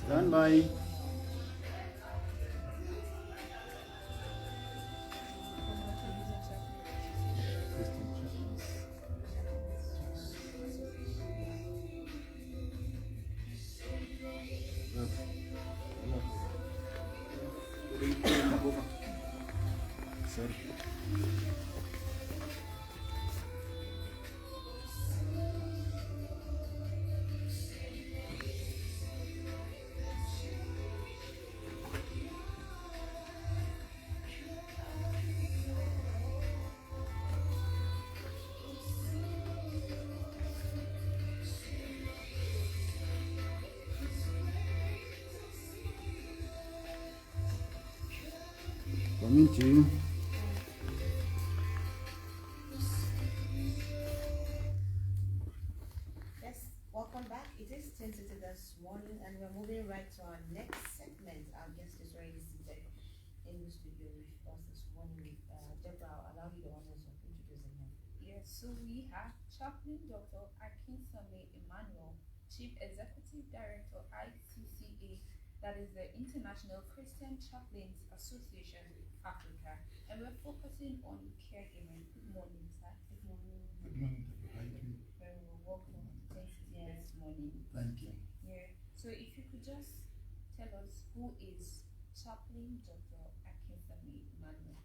Stand by. Coming to you. Yes, welcome back. It is 10:30 this morning, and we're moving right to our next segment. Our guest is already seated in the studio with us this morning. Deborah, I'll allow you the honors of introducing him. Yes, so we have Chaplain Dr. Akinsame Emmanuel, Chief Executive Director, ICCA, that is the International Christian Chaplains Association Africa, and we're focusing on caregiving. Good morning, sir. Good morning. Good morning, Deborah. How are you doing? Very well. Welcome to Tennessee this morning. Thank you. Yeah. So if you could just tell us, who is Chaplain Dr. Akinsame Emmanuel?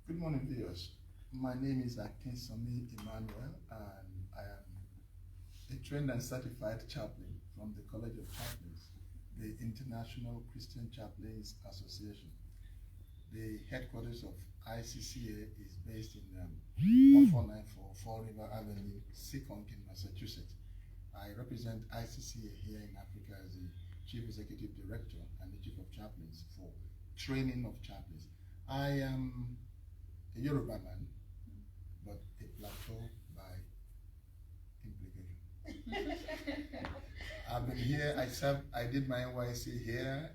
Good morning, viewers. My name is Akinsame Emmanuel, and I am a trained and certified chaplain from the College of Chaplains, the International Christian Chaplains Association. The headquarters of ICCA is based in 14944 Fall River Avenue, Seekonk in Massachusetts. I represent ICCA here in Africa as the Chief Executive Director and the Chief of Chaplains for training of chaplains. I am a Yoruba man, but a plateau by implication. I've been here, I did my NYC here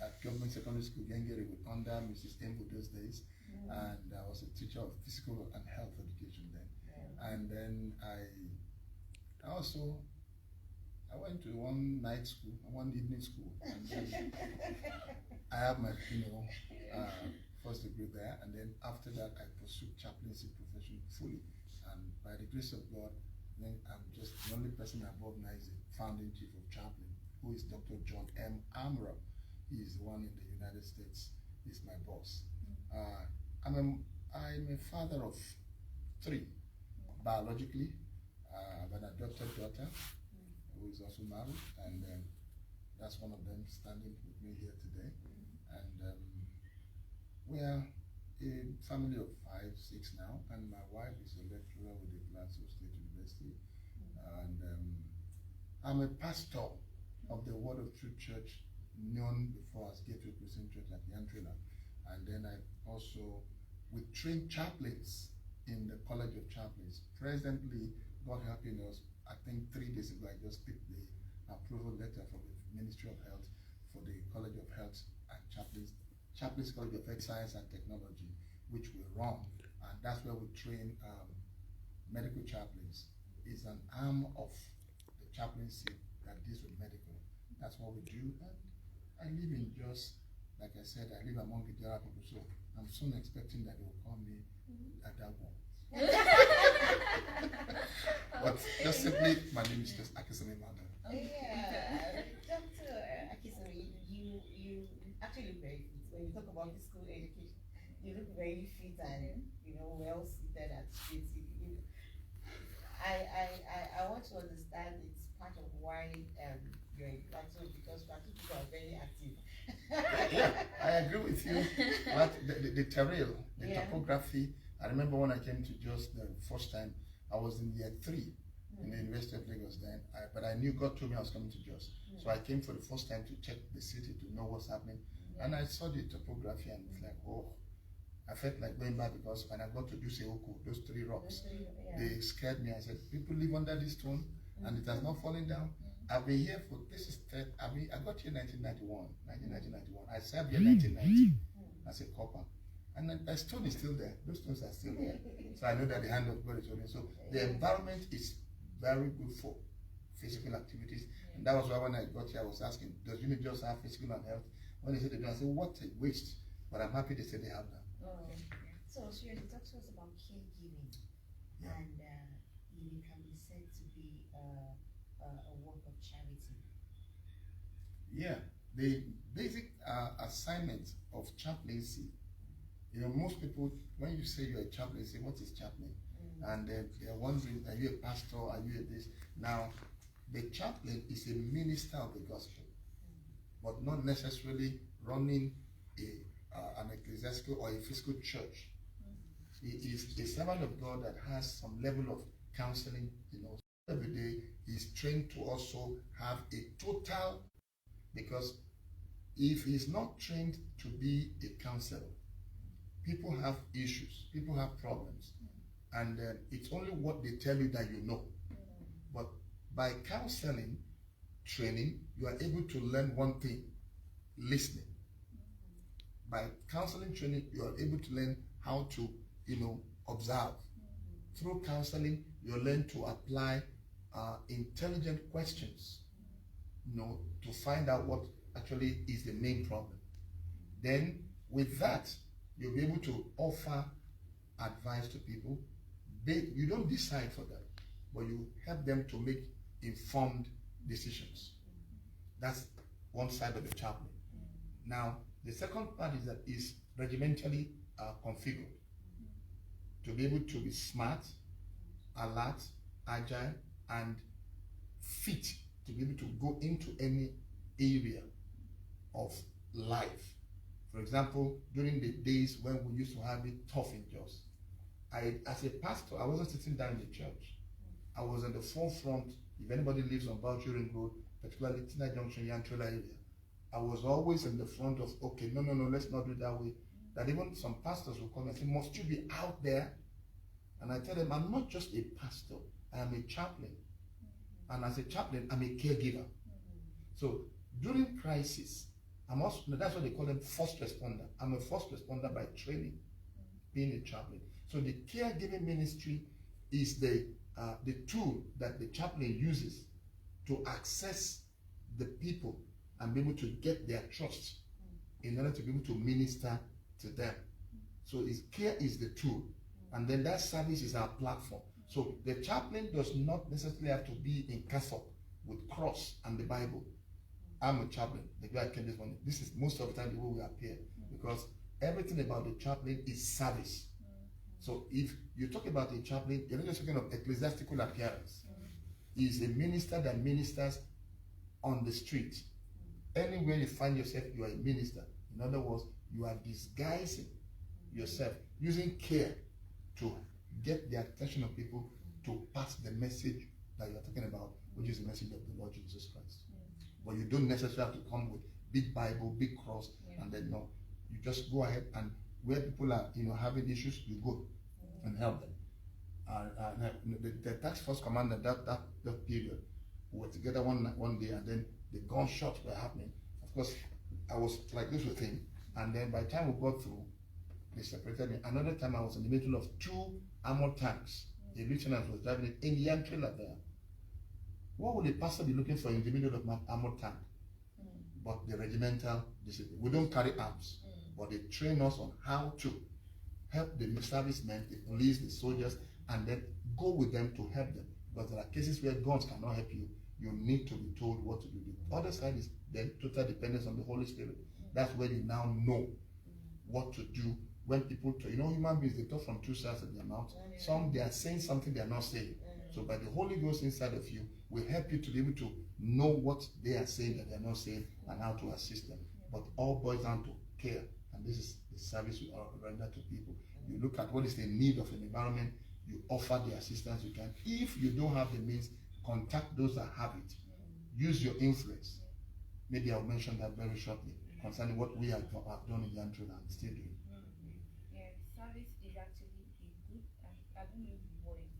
at Government Secondary School, Gengere, under Mrs. Embu those days. And I was a teacher of physical and health education then. And then I went to one night school, one evening school. And then I have my, first degree there, and then after that I pursued chaplaincy profession fully. And by the grace of God, then I'm just the only person above now is the founding chief of chaplain, who is Dr. John M. Amra. He is the one in the United States. He's my boss. I'm a father of 3, biologically. I have an adopted daughter who is also married, and that's one of them standing with me here today. And we are a family of 5, 6 now, and my wife is a lecturer with the Glasgow State University. And I'm a pastor of the Word of Truth Church, known before as Gateway Christian Church at Yantrilla. And then we train chaplains in the College of Chaplains. Presently, God helping us, I think 3 days ago, I just picked the approval letter from the Ministry of Health for the College of Health and Chaplains College of Health Science and Technology, which we run. And that's where we train medical chaplains. It's an arm of the chaplaincy that deals with medical. That's what we do. And I live in just, like I said, I live among the Jara people, so I'm soon expecting that they will call me Adago. But just simply, my name is just Akinsame Emmanuel. Yeah, Dr. Akinsame, you actually look very fit. When you talk about physical education, you look very fit and well seated and straight. I want to understand it's part of why you're in plateau, because plateau people are very active. Yeah, I agree with you. But the terrain, the topography. I remember when I came to Jos the first time, I was in year 3 in the University of Lagos then, but I knew God told me I was coming to Jos. So I came for the first time to check the city, to know what's happening. And I saw the topography and it's like, oh, I felt like going back, because when I got to Duseoko, those 3 rocks, they scared me. I said, people live under this stone and it has not fallen down. I've been here for, I got here in 1991. I served here in 1990 as a copper. And the stone is still there. Those stones are still there. So I know that the hand of God is on it. So the environment is very good for physical activities. And that was why when I got here, I was asking, does unit just have physical and health? When they said they do, I said, what a waste. But I'm happy they said they have that. So, Sharon, talk to us about caregiving. And it can be said to be a work of charity. Yeah, the basic assignment of chaplaincy. Most people, when you say you're a chaplain, say, what is chaplain? And they're wondering, are you a pastor? Are you a this? Now, the chaplain is a minister of the gospel, but not necessarily running an ecclesiastical or a physical church. He is a servant of God that has some level of counseling. Every day he's trained to also have a total, because if he's not trained to be a counselor, people have issues, people have problems, and it's only what they tell you that you know. But by counseling training, you are able to learn one thing: listening. By counseling training, you are able to learn how to, observe. Through counseling, you learn to apply intelligent questions, to find out what actually is the main problem. Then, with that, you'll be able to offer advice to people. You don't decide for them, but you help them to make informed decisions. That's one side of the chaplain. Now, the second part is that is regimentally configured to be able to be smart, alert, agile, and fit to be able to go into any area of life. For example, during the days when we used to have it tough in Jos, as a pastor, I wasn't sitting down in the church. I was in the forefront. If anybody lives on Boucher Road, particularly Tina Junction, Yantrela area, I was always in the front of, okay, no, let's not do it that way. That even some pastors will come and say, must you be out there? And I tell them, I'm not just a pastor, I am a chaplain. And as a chaplain, I'm a caregiver. So during crisis, I'm also, that's what they call them, first responder. I'm a first responder by training, being a chaplain. So the caregiving ministry is the tool that the chaplain uses to access the people and be able to get their trust in order to be able to minister to them. So care is the tool, and then that service is our platform. So the chaplain does not necessarily have to be in cassock with cross and the Bible. I'm a chaplain. The guy came this morning. This is most of the time the way we appear, because everything about the chaplain is service. So if you talk about a chaplain, you're not just talking of ecclesiastical appearance. He's a minister that ministers on the street. Anywhere you find yourself, you are a minister. In other words, you are disguising yourself, using care to get the attention of people to pass the message that you're talking about, which is the message of the Lord Jesus Christ. But you don't necessarily have to come with big Bible, big cross, and then no. You just go ahead, and where people are, having issues, you go and help them. The task force commander that period, we were together one day, and then the gunshots were happening. Of course, I was like this with him, and then by the time we got through, they separated me. Another time I was in the middle of two armored tanks. The lieutenant was driving it in the young trailer there. What would a pastor be looking for in the middle of my armored tank? But the regimental discipline. We don't carry arms, but they train us on how to help the servicemen, the police, the soldiers, and then go with them to help them. Because there are cases where guns cannot help you. You need to be told what to do. The other side is then total dependence on the Holy Spirit. That's where you now know what to do when people talk. Human beings, they talk from two sides of their mouth. Some, they are saying something they are not saying. So by the Holy Ghost inside of you will help you to be able to know what they are saying that they are not saying and how to assist them. But all boils down to care. And this is the service we render to people. You look at what is the need of an environment, you offer the assistance you can. If you don't have the means, contact those that have it. Use your influence. Maybe I'll mention that very shortly concerning what we have done in Yantrela and still doing. Yeah, service is actually a good, I don't know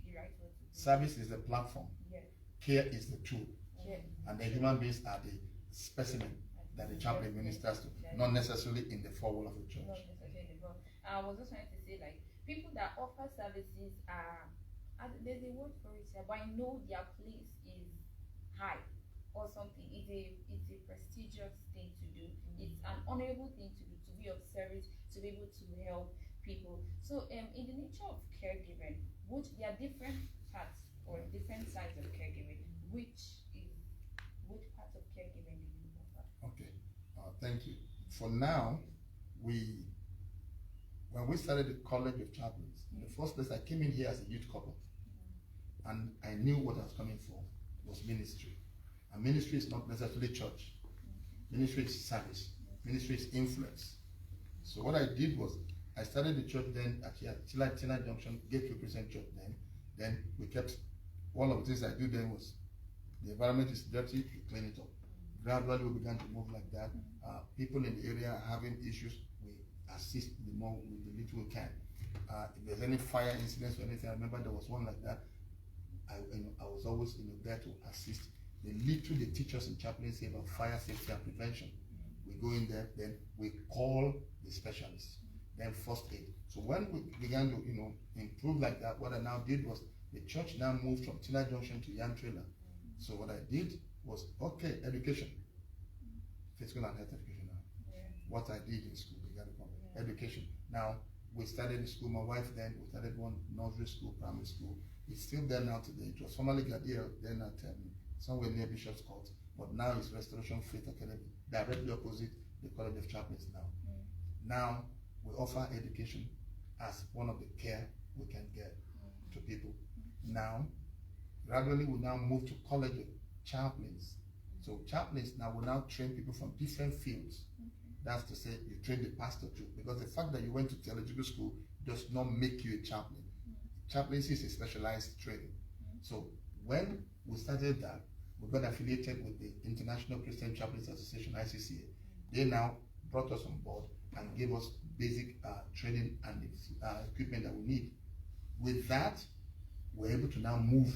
the right word to do. Service is the platform. Yeah. Care is the tool. Yeah. And the human beings are the specimen that the chaplain ministers to, not necessarily in the four walls of the church. Not necessarily, but I was just trying to say, like, people that offer services are, there's a word for it, but I know their place is high or something. It's a prestigious thing to do. It's an honorable thing to do, to be of service, to be able to help people. So in the nature of caregiving, there are different parts or different sides of caregiving. Which part of caregiving do you offer? Okay, thank you. For now, when we started the College of Chaplains, in the first place I came in here as a youth couple, and I knew what I was coming for was ministry. And ministry is not necessarily church. Ministry is service. Ministry is influence. So what I did was, I started the church then at Tina Junction, Gateway Christian Church then. Then we kept, one of the things I do then was, the environment is dirty, we clean it up. Gradually we began to move like that. People in the area having issues, we assist the more with the little we can. If there's any fire incidents or anything, I remember there was one like that. I was always there to assist. The little they teach us in chaplaincy about fire safety and prevention. We go in there, then we call the specialists, then first aid. So when we began to improve like that, what I now did was, the church now moved from Tina Junction to Yan Trailer. So what I did was, okay, education, physical and health education now. What I did in school, education. Now we started in school. My wife then, we started one nursery school, primary school. It's still there now today. It was formerly Gadia then at somewhere near Bishop's Court, but now it's Restoration Faith Academy, directly opposite the College of Chaplains now. Now we offer education as one of the care we can get to people. Now, gradually we now move to College of Chaplains. So chaplains now will now train people from different fields. That's to say, you train the pastor too, because the fact that you went to theological school does not make you a chaplain. Chaplaincy is a specialized training. So when we started that, we got affiliated with the International Christian Chaplains Association, ICCA. They now brought us on board and gave us basic training and equipment that we need. With that, we're able to now move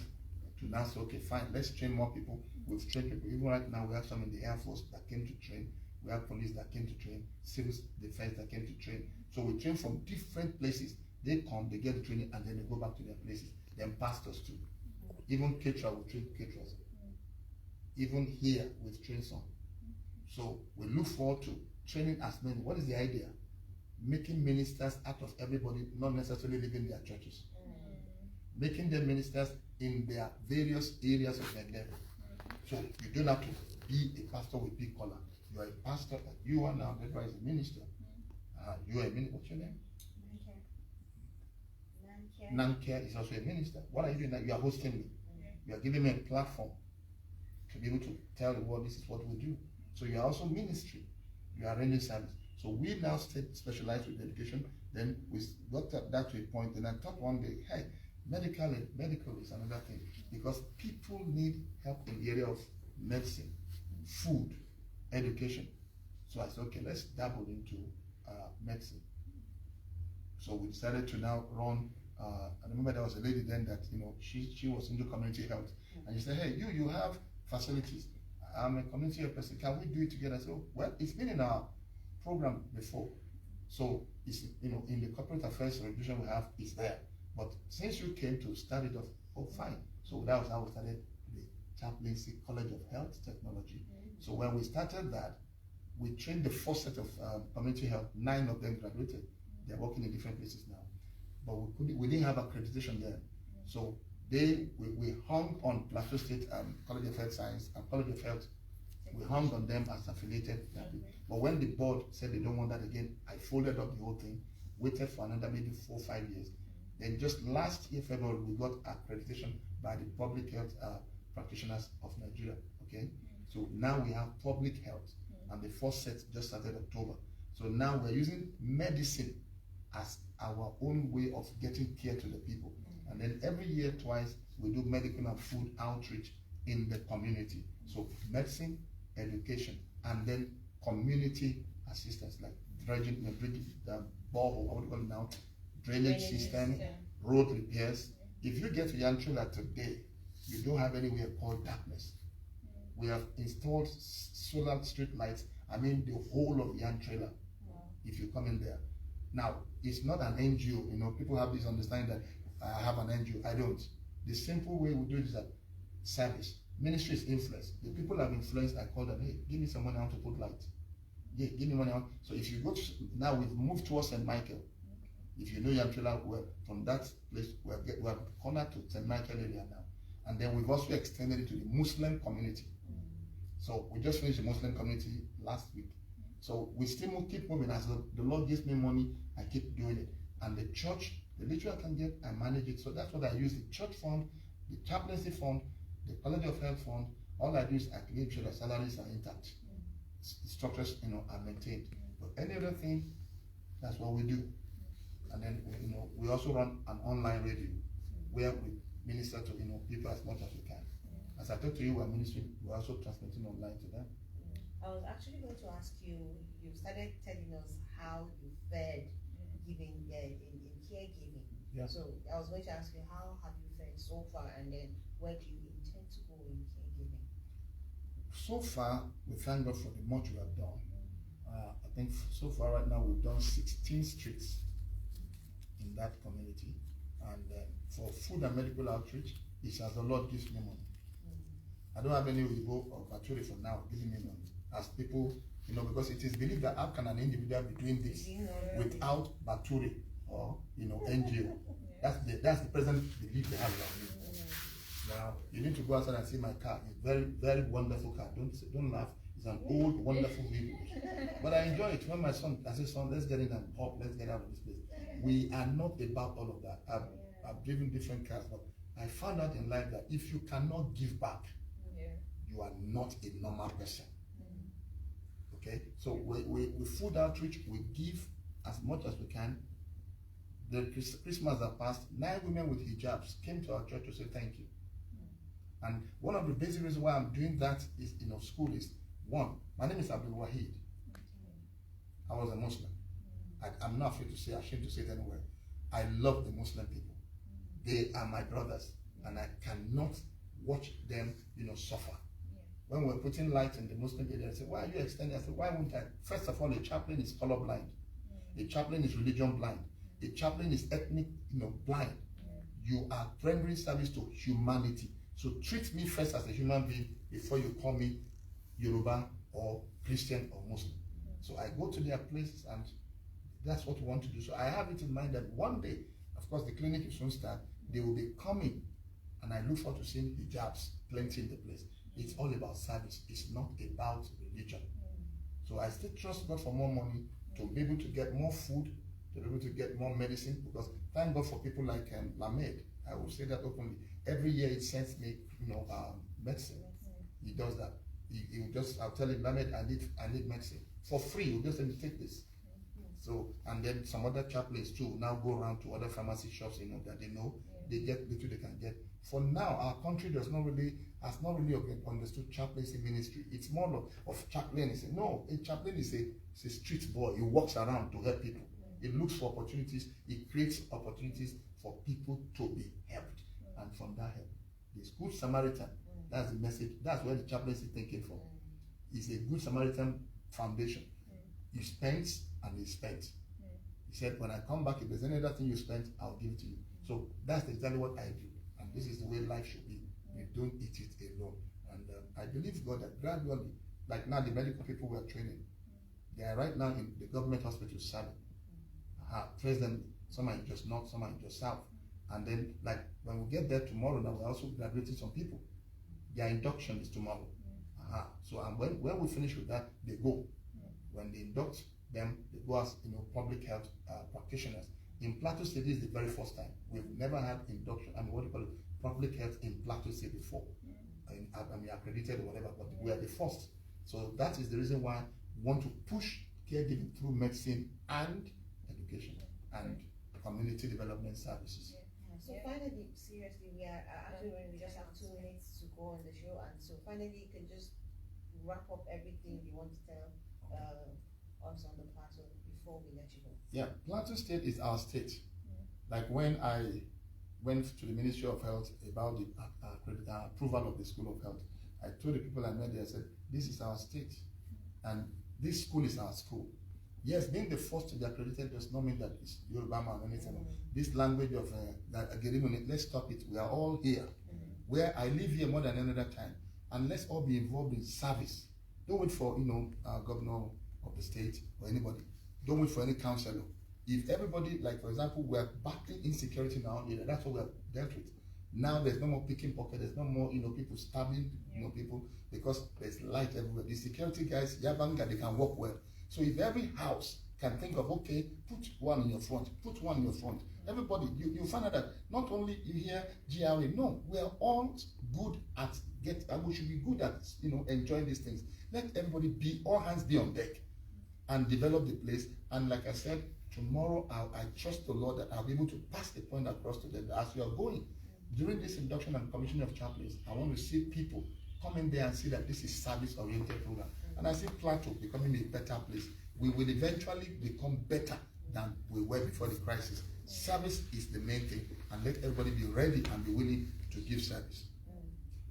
to now say, okay, fine, let's train more people. We've trained people. Even right now, we have some in the Air Force that came to train. We have police that came to train, civil defense that came to train. So we train from different places. They come, they get the training, and then they go back to their places. Then pastors too. Even caterer, we train caterers. Even here, we've trained some. So we look forward to training as many. What is the idea? Making ministers out of everybody, not necessarily leaving their churches. Making them ministers in their various areas of their level. So you don't have to be a pastor with big collar. You are a pastor that you are now, that is a minister. You are a minister. What's your name? Nancare is also a minister. What are you doing now? You are hosting me. You are giving me a platform to be able to tell the world this is what we do. So you are also ministry. You are rendering service. So we now specialize with education. Then we got that to a point, and I thought one day, hey, medical is another thing, because people need help in the area of medicine, food, education. So I said, okay, let's dabble into medicine. So we decided to now run. I remember there was a lady then that she was into community health, and she said, hey, you have facilities. I'm a community health person. Can we do it together? So well, it's been in our program before. So it's in the corporate affairs resolution we have is there. But since you came to start it off, oh fine. So that was how we started the Chaplaincy College of Health Technology. So when we started that, we trained the first set of community health. 9 of them graduated. They're working in different places now. But we didn't have accreditation there. So we hung on Plateau State College of Health Science and College of Health. We hung on them as affiliated. But when the board said they don't want that again, I folded up the whole thing, waited for another maybe 4 or 5 years. Then just last year, February, we got accreditation by the Public Health Practitioners of Nigeria. Okay, so now we have public health, and the first set just started October. So now we're using medicine as our own way of getting care to the people. And then every year, twice, we do medical and food outreach in the community. So medicine, education, and then community assistance, like dredging, borehole, what do you call it now? Drainage system, road repairs. If you get to Yan Trailer today, you don't have anywhere called darkness. We have installed solar street lights, the whole of Yan Trailer, if you come in there. Now, it's not an NGO, people have this understanding that I have an NGO. I don't. The simple way we do it is that service. Ministry is influence. The people I've influenced, I call them, hey, give me some money, I want to put light. Yeah, give me money. So if you go to, now we've moved towards St. Michael. If you know Yamtrila, well, from that place, we're cornered to St. Michael area now. And then we've also extended it to the Muslim community. So we just finished the Muslim community last week. So we still keep moving. As the Lord gives me money, I keep doing it. And the church, the little I can get, I manage it. So that's what I use: the church fund, the chaplaincy fund, the College of Health fund. All I do is I make sure the salaries are intact, the structures, are maintained. But any other thing, that's what we do. And then we also run an online radio where we minister to people as much as we can. As I talked to you, we're ministering. We're also transmitting online to them. I was actually going to ask you. You started telling us how you fared giving in caregiving. Yeah. So I was going to ask you, how have you fared so far, and then where do you intend to go in caregiving? So far, we thank God for the much we have done. I think so far right now we've done 16 streets in that community, and for food and medical outreach, it's as the Lord gives me money. I don't have any Uyibo or Baturi for now giving me money. As people, because it is believed that how can an individual be doing this without Baturi or NGO? That's the present belief they have around me. Now you need to go outside and see my car. It's very, very wonderful car. Don't laugh. It's an old, wonderful vehicle. But I enjoy it. When my son, I say, son, let's get in and hop, let's get out of this place. We are not about all of that. I've driven different cars, but I found out in life that if you cannot give back, you are not a normal person. Okay? So with food outreach, we give as much as we can. The Christmas that passed, 9 women with hijabs came to our church to say thank you. And one of the basic reasons why I'm doing that is, school is, one, my name is Abdul Wahid. I was a Muslim. I'm not ashamed to say it anywhere. I love the Muslim people. They are my brothers, and I cannot watch them, suffer. When we're putting light in the Muslim area, I say, why are you extending? I said, why won't I? First of all, a chaplain is colorblind. A chaplain is religion blind. A chaplain is ethnic, blind. You are rendering service to humanity. So treat me first as a human being before you call me Yoruba or Christian or Muslim. So I go to their places, and that's what we want to do. So I have it in mind that one day, of course, the clinic is soon start, they will be coming, and I look forward to seeing hijabs plenty in the place. It's all about service. It's not about religion. So I still trust God for more money to be able to get more food, to be able to get more medicine, because thank God for people like Lamed. I will say that openly. Every year he sends me, medicine. He does that. He will just, I'll tell him, Lamed, I need medicine. For free, he'll just let me take this. So, and then some other chaplains too now go around to other pharmacy shops, that they know, they get little they can get. For now, our country has not really understood chaplaincy ministry. It's more of chaplain. No, a chaplain is a street boy. He walks around to help people. He looks for opportunities. He creates opportunities for people to be helped. And from that help, this Good Samaritan, that's the message. That's where the chaplaincy thing came from. It's a Good Samaritan foundation. You spent and he spent. He said, when I come back, if there's any other thing you spent, I'll give it to you. So that's exactly what I do. And this is the way life should be. You don't eat it alone. And I believe God that gradually, like now the medical people we are training, they are right now in the government hospital serving. President, some are in just north, some are in just south. And then, like, when we get there tomorrow, now we're also graduating some people. Their induction is tomorrow. So and when we finish with that, they go. When they induct them, they go as public health practitioners. In Plateau State, this is the very first time. We've never had induction, public health in Plateau State before. Accredited or whatever, but we are the first. So that is the reason why we want to push caregiving through medicine and education and community development services. So finally, seriously, we are actually we just have 2 minutes to go on the show, and so finally you can just wrap up everything you want to tell us on the Plateau before we let you go. Yeah, Plateau State is our state. Like when I went to the Ministry of Health about the approval of the School of Health, I told the people I met there, I said, this is our state, and this school is our school. Yes, being the first to be accredited does not mean that it's Yoruba or anything. This language of let's stop it. We are all here. Where I live here more than any other time. and let's all be involved in service. Don't wait for governor of the state or anybody. Don't wait for any councillor. If everybody, like for example, we are battling insecurity in our area, that's what we have dealt with. Now there's no more picking pocket, there's no more people stabbing people, because there's light everywhere. The security guys, Yabanga, they can work well. So if every house can think of, okay, put one in your front, put one in your front. Everybody, you find out that not only you hear GRA, no, we are all good at we should be good at enjoying these things. Let everybody be, all hands be on deck and develop the place. And like I said, tomorrow I trust the Lord that I'll be able to pass the point across to them that as you are going during this induction and commissioning of chaplains, I want to see people come in there and see that this is service-oriented program. And I see Plateau becoming a better place. We will eventually become better than we were before the crisis. Service is the main thing, and let everybody be ready and be willing to give service.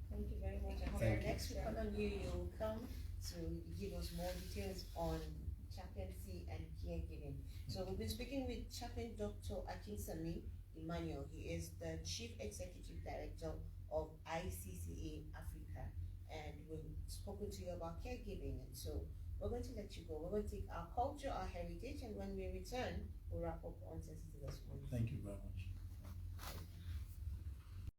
Thank you very much. And Thank you. next we call on you, you'll come to give us more details on chaplaincy and caregiving. So we've been speaking with Chaplain Dr. Akinsami Emmanuel. He is the Chief Executive Director of ICCA Africa, and we've spoken to you about caregiving. And so we're going to let you go. We're going to take our culture, our heritage, and when we return, we'll wrap up on Sensitive this morning. Thank you very much.